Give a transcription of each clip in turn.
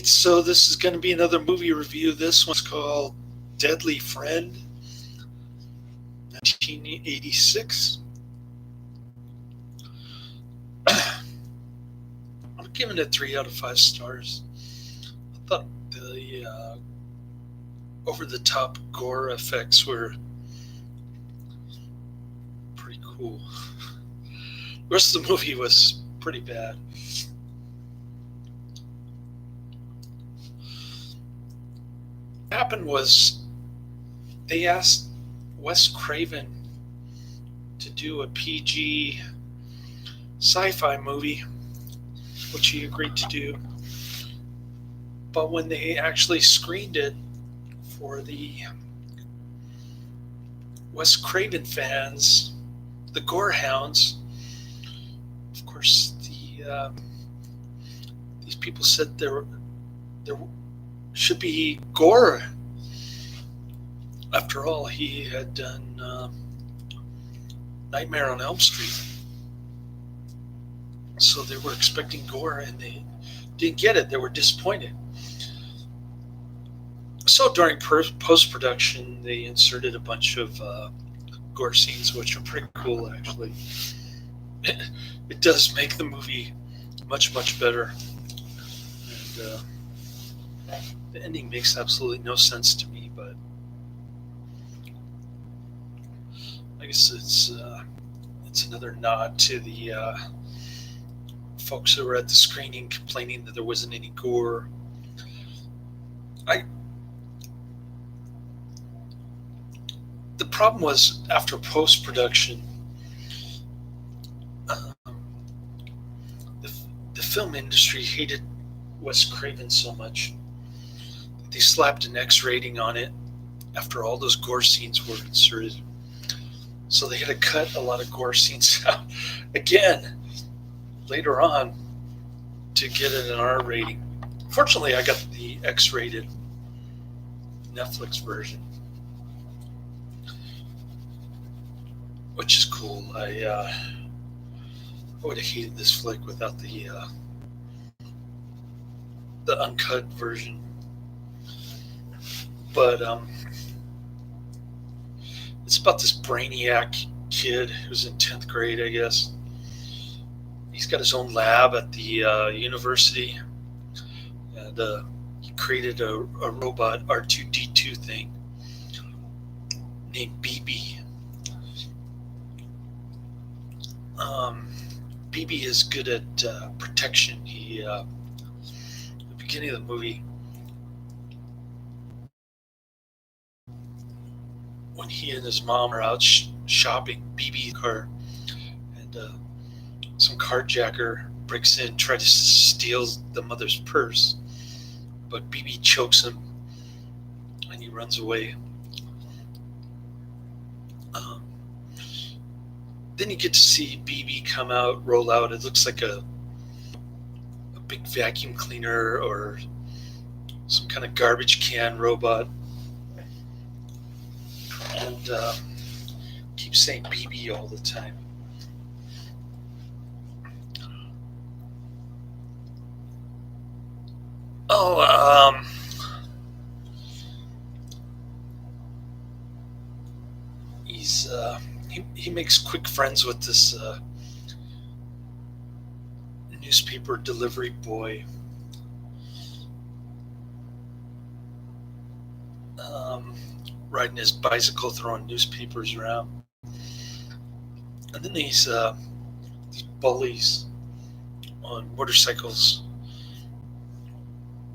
So this is going to be another movie review. This one's called Deadly Friend, 1986. I'm giving it 3 out of 5 stars. I thought the over-the-top gore effects were pretty cool. The rest of the movie was pretty bad. What happened was they asked Wes Craven to do a PG sci-fi movie, which he agreed to do. But when they actually screened it for the Wes Craven fans, the gore hounds, of course, these people said there should be gore. After all, he had done Nightmare on Elm Street. So they were expecting gore and they didn't get it. They were disappointed. So during post-production, they inserted a bunch of gore scenes, which are pretty cool, actually. It does make the movie much, much better. And the ending makes absolutely no sense to me, but I guess it's another nod to the folks who were at the screening complaining that there wasn't any gore. The problem was after post-production, the film industry hated Wes Craven so much that they slapped an X rating on it after all those gore scenes were inserted. So they had to cut a lot of gore scenes out again later on to get it an R rating. Fortunately, I got the X-rated Netflix version, which is cool. I would have hated this flick without the uncut version. But it's about this brainiac kid who's in 10th grade, I guess. He's got his own lab at the university, and he created a robot R2-D2 thing named BB. BB is good at protection. He, at the beginning of the movie, when he and his mom are out shopping, BB car, and some carjacker breaks in, tries to steal the mother's purse, but BB chokes him, and he runs away. Then you get to see BB come out, roll out. It looks like a big vacuum cleaner or some kind of garbage can robot. And keep saying BB all the time. He makes quick friends with this newspaper delivery boy. Riding his bicycle, throwing newspapers around. And then these bullies on motorcycles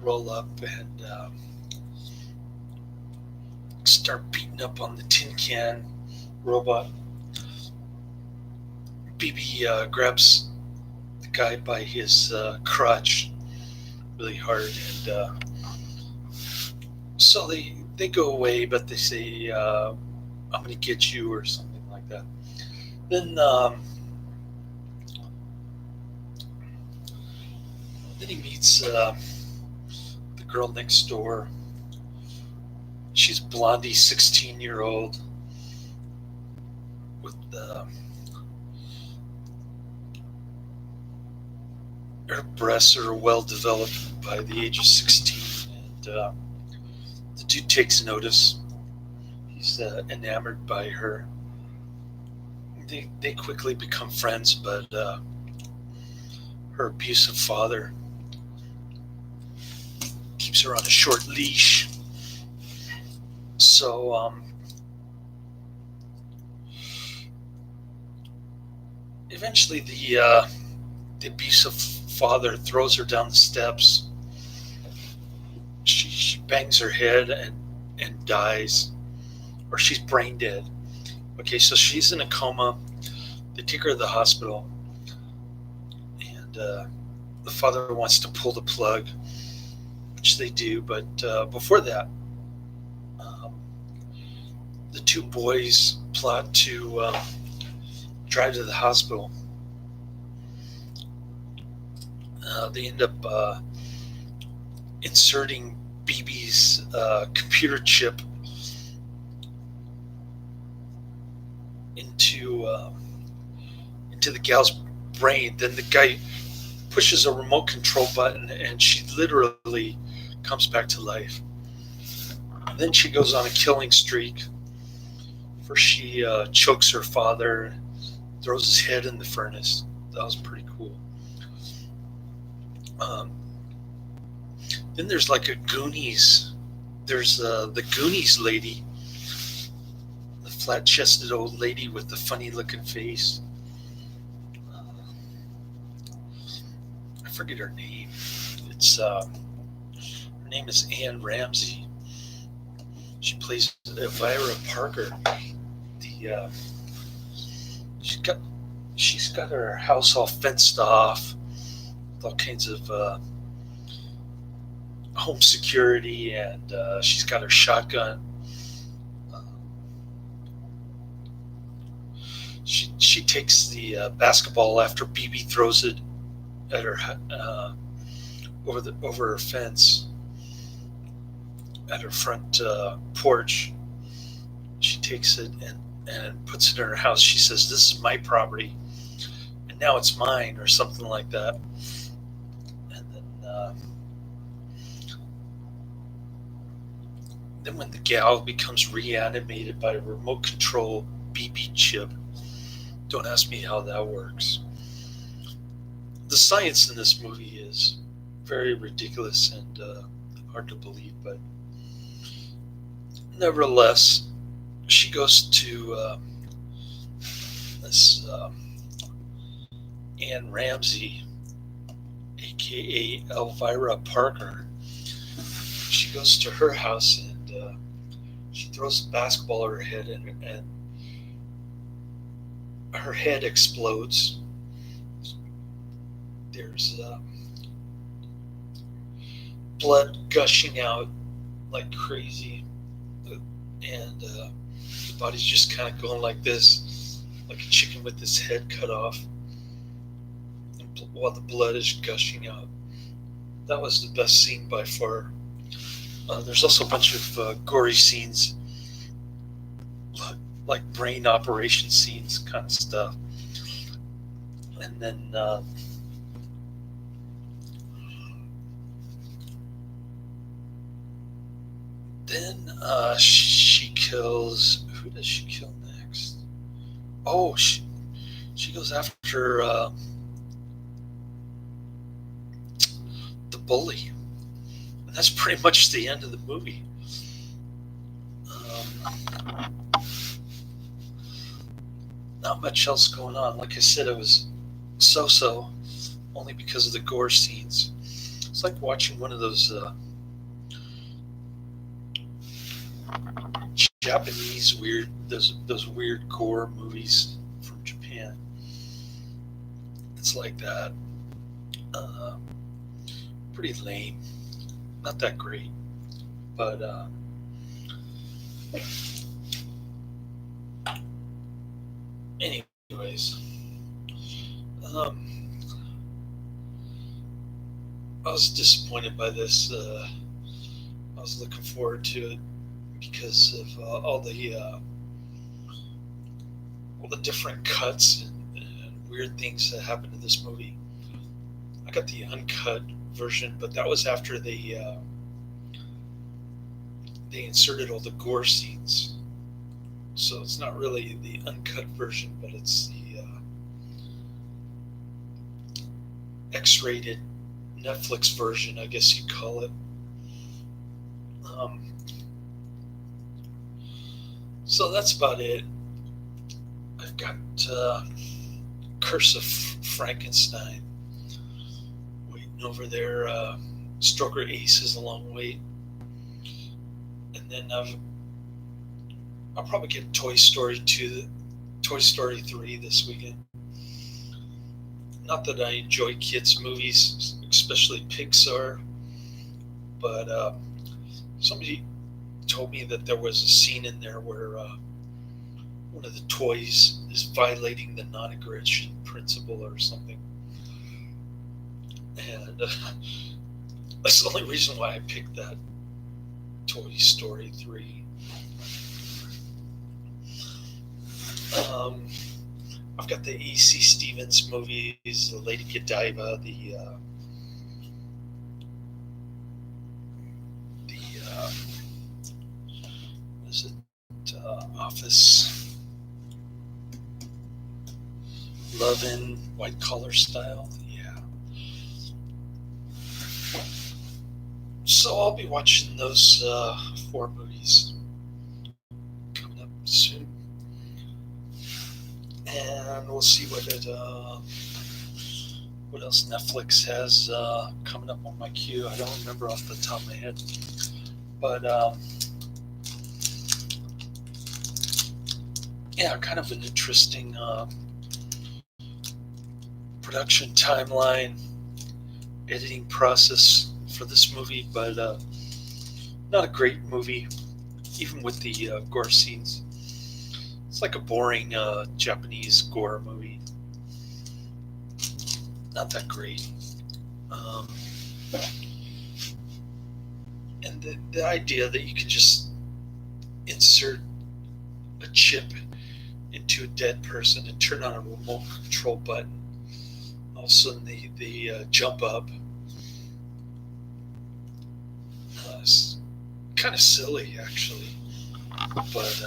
roll up and start beating up on the tin can robot. BB grabs the guy by his crotch really hard, and so they go away, but they say, I'm going to get you, or something like that. Then he meets the girl next door. She's blondie, 16-year-old with her breasts are well developed by the age of 16, and the dude takes notice. He's enamored by her. They quickly become friends, but her abusive father keeps her on a short leash. So eventually, the abusive father throws her down the steps. She bangs her head and dies, or she's brain dead. Okay, so she's in a coma. They take her to the hospital, and the father wants to pull the plug, which they do. But before that, the two boys plot to drive to the hospital. They end up inserting BB's computer chip into the gal's brain. Then the guy pushes a remote control button, and she literally comes back to life. And then she goes on a killing streak. First, she chokes her father, throws his head in the furnace. That was pretty cool. Then there's like a Goonies. There's the Goonies lady, the flat-chested old lady with the funny-looking face. I forget her name. It's her name is Ramsey. She plays Elvira Parker. The she's got her house all fenced off with all kinds of home security, and she's got her shotgun. She takes the basketball after BB throws it at her over her fence at her front porch. She takes it and puts it in her house. She says, "This is my property, and now it's mine," or something like that. And then when the gal becomes reanimated by a remote control BB chip, don't ask me how that works. The science in this movie is very ridiculous and hard to believe, but nevertheless, she goes to this Ann Ramsey, aka Elvira Parker. She goes to her house, and she throws a basketball at her head, and her head explodes. There's blood gushing out like crazy, and the body's just kind of going like this, like a chicken with its head cut off, while the blood is gushing out. That was the best scene by far. There's also a bunch of gory scenes, like brain operation scenes kind of stuff. And then she kills. Who does she kill next? Oh, she goes after the bully. And that's pretty much the end of the movie. Not much else going on. Like I said, it was so-so, only because of the gore scenes. It's like watching one of those Japanese those weird gore movies from Japan. It's like that. Pretty lame. Not that great. But anyways, I was disappointed by this. I was looking forward to it because of all the different cuts and weird things that happened in this movie. I got the uncut version, but that was after they inserted all the gore scenes. So it's not really the uncut version, but it's the X-rated Netflix version, I guess you'd call it. So that's about it. I've got Curse of Frankenstein waiting over there. Stroker Ace is a long wait. And then I'll probably get Toy Story 3 this weekend. Not that I enjoy kids' movies, especially Pixar, but somebody told me that there was a scene in there where one of the toys is violating the non-aggression principle or something. And that's the only reason why I picked that Toy Story 3. I've got the E.C. Stevens movies, the Lady Godiva, the what is it? Office, Love-In, White Collar Style. Yeah. So I'll be watching those 4 movies coming up soon. And we'll see what else Netflix has coming up on my queue. I don't remember off the top of my head, but yeah, kind of an interesting production timeline, editing process for this movie, but not a great movie, even with the gore scenes. It's like a boring Japanese gore movie. Not that great. And the idea that you can just insert a chip into a dead person and turn on a remote control button, all of a sudden they jump up. It's kind of silly, actually, but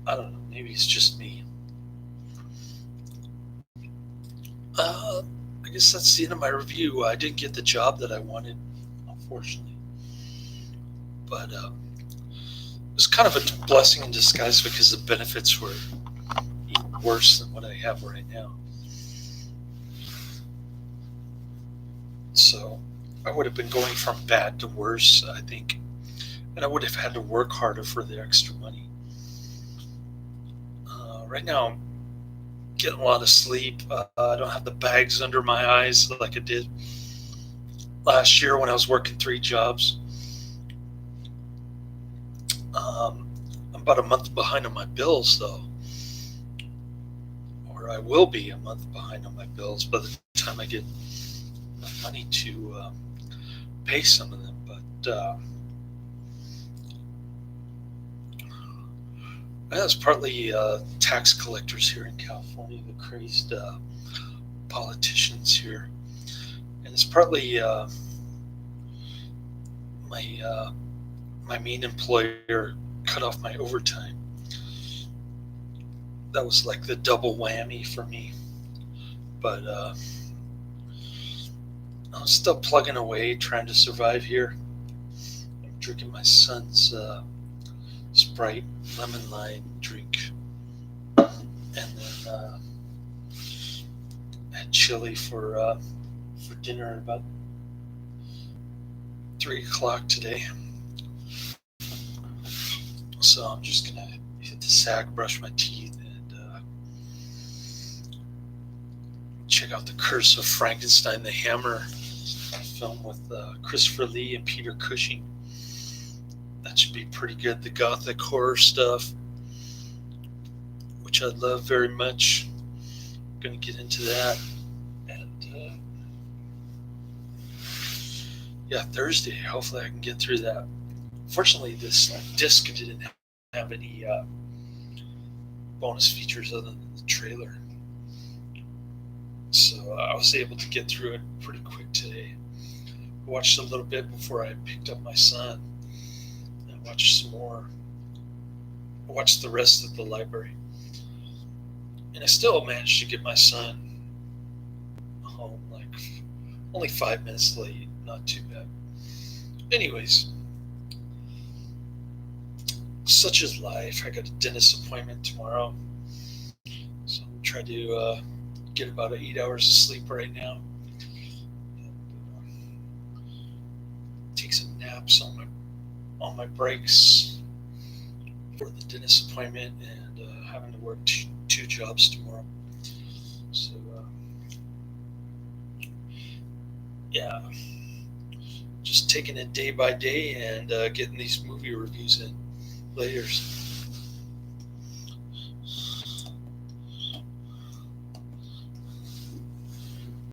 I don't know, maybe it's just me. I guess that's the end of my review. I didn't get the job that I wanted, unfortunately, but it was kind of a blessing in disguise because the benefits were even worse than what I have right now. So I would have been going from bad to worse, I think, and I would have had to work harder for the extra money. Right now, I'm getting a lot of sleep. I don't have the bags under my eyes like I did last year when I was working 3 jobs. I'm about a month behind on my bills, though, or I will be a month behind on my bills by the time I get enough money to pay some of them. But that's partly tax collectors here in California, the crazed politicians here, and it's partly my main employer cut off my overtime. That was like the double whammy for me, but I'm still plugging away, trying to survive here. I'm drinking my son's Sprite lemon lime drink, and then had chili for dinner at about 3 o'clock today. So I'm just gonna hit the sack, brush my teeth, and check out The Curse of Frankenstein, the Hammer film with Christopher Lee and Peter Cushing. That should be pretty good. The gothic horror stuff, which I love very much. I'm going to get into that. And yeah, Thursday, hopefully I can get through that. Fortunately, this disc didn't have any bonus features other than the trailer. So I was able to get through it pretty quick today. I watched a little bit before I picked up my son. I watched some more. I watched the rest of the library. And I still managed to get my son home like only 5 minutes late. Not too bad. Anyways, such is life. I got a dentist appointment tomorrow. So I'm trying to get about 8 hours of sleep right now. And, take some naps on my breaks for the dentist appointment, and having to work two jobs tomorrow. So yeah, just taking it day by day and getting these movie reviews in later.